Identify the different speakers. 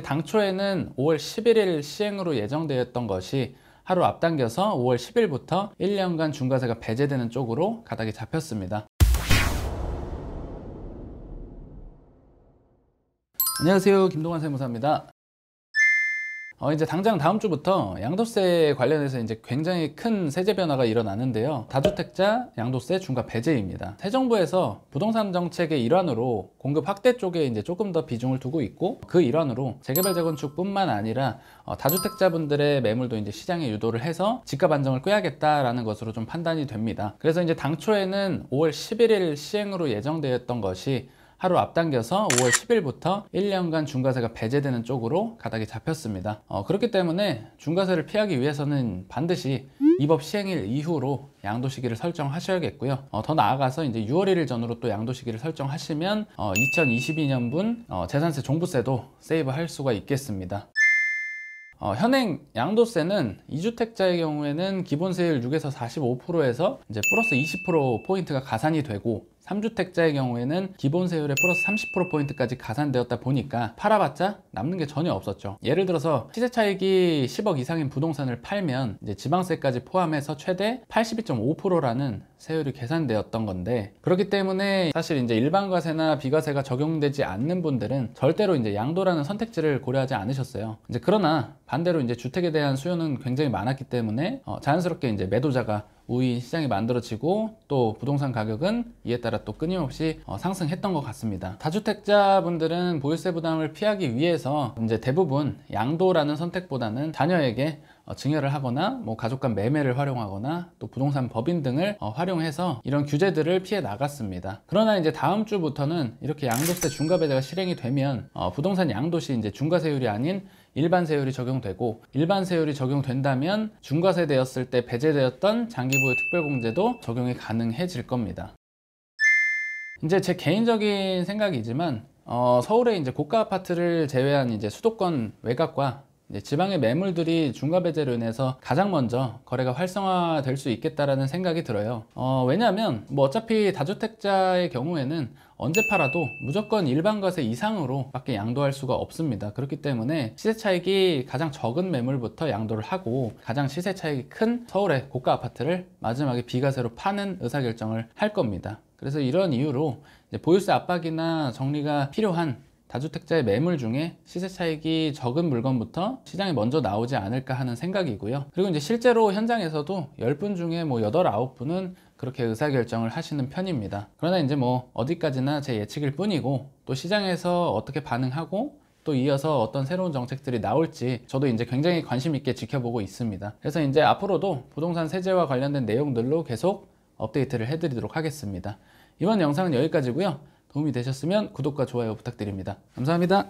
Speaker 1: 당초에는 5월 11일 시행으로 예정되었던 것이 하루 앞당겨서 5월 10일부터 1년간 중과세가 배제되는 쪽으로 가닥이 잡혔습니다. 안녕하세요, 김동환 세무사입니다. 이제 당장 다음 주부터 양도세 관련해서 이제 굉장히 큰 세제 변화가 일어나는데요. 다주택자 양도세 중과 배제입니다. 새 정부에서 부동산 정책의 일환으로 공급 확대 쪽에 이제 조금 더 비중을 두고 있고, 그 일환으로 재개발 재건축뿐만 아니라 다주택자분들의 매물도 이제 시장에 유도를 해서 집값 안정을 꾀하겠다라는 것으로 좀 판단이 됩니다. 그래서 이제 당초에는 5월 11일 시행으로 예정되었던 것이 하루 앞당겨서 5월 10일부터 1년간 중과세가 배제되는 쪽으로 가닥이 잡혔습니다. 그렇기 때문에 중과세를 피하기 위해서는 반드시 이 법 시행일 이후로 양도 시기를 설정하셔야겠고요. 더 나아가서 이제 6월 1일 전후로 또 양도 시기를 설정하시면 2022년분 재산세 종부세도 세이브할 수가 있겠습니다. 현행 양도세는 2주택자의 경우에는 기본세율 6에서 45%에서 이제 플러스 20%포인트가 가산이 되고, 3주택자의 경우에는 기본세율에 플러스 30%포인트까지 가산되었다 보니까 팔아봤자 남는 게 전혀 없었죠. 예를 들어서 시세차익이 10억 이상인 부동산을 팔면 이제 지방세까지 포함해서 최대 82.5%라는 세율이 계산되었던 건데, 그렇기 때문에 사실 이제 일반과세나 비과세가 적용되지 않는 분들은 절대로 이제 양도라는 선택지를 고려하지 않으셨어요. 이제 그러나 반대로 이제 주택에 대한 수요는 굉장히 많았기 때문에 자연스럽게 이제 매도자가 우위인 시장이 만들어지고, 또 부동산 가격은 이에 따라 또 끊임없이 상승했던 것 같습니다. 다주택자분들은 보유세 부담을 피하기 위해서 이제 대부분 양도라는 선택보다는 자녀에게 증여를 하거나 뭐 가족 간 매매를 활용하거나 또 부동산 법인 등을 활용해서 이런 규제들을 피해 나갔습니다. 그러나 이제 다음 주부터는 이렇게 양도세 중과 배제가 실행이 되면 부동산 양도시 이제 중과세율이 아닌 일반 세율이 적용되고, 일반 세율이 적용된다면 중과세 되었을 때 배제되었던 장기보유 특별공제도 적용이 가능해질 겁니다. 이제 제 개인적인 생각이지만 서울의 이제 고가 아파트를 제외한 이제 수도권 외곽과 이제 지방의 매물들이 중과 배제로 인해서 가장 먼저 거래가 활성화될 수 있겠다라는 생각이 들어요. 왜냐하면 뭐 어차피 다주택자의 경우에는 언제 팔아도 무조건 일반과세 이상으로 밖에 양도할 수가 없습니다. 그렇기 때문에 시세 차익이 가장 적은 매물부터 양도를 하고, 가장 시세 차익이 큰 서울의 고가 아파트를 마지막에 비과세로 파는 의사결정을 할 겁니다. 그래서 이런 이유로 이제 보유세 압박이나 정리가 필요한 다주택자의 매물 중에 시세 차익이 적은 물건부터 시장에 먼저 나오지 않을까 하는 생각이고요. 그리고 이제 실제로 현장에서도 10분 중에 뭐 8, 9분은 그렇게 의사결정을 하시는 편입니다. 그러나 이제 뭐 어디까지나 제 예측일 뿐이고, 또 시장에서 어떻게 반응하고 또 이어서 어떤 새로운 정책들이 나올지 저도 이제 굉장히 관심 있게 지켜보고 있습니다. 그래서 이제 앞으로도 부동산 세제와 관련된 내용들로 계속 업데이트를 해드리도록 하겠습니다. 이번 영상은 여기까지고요. 도움이 되셨으면 구독과 좋아요 부탁드립니다. 감사합니다.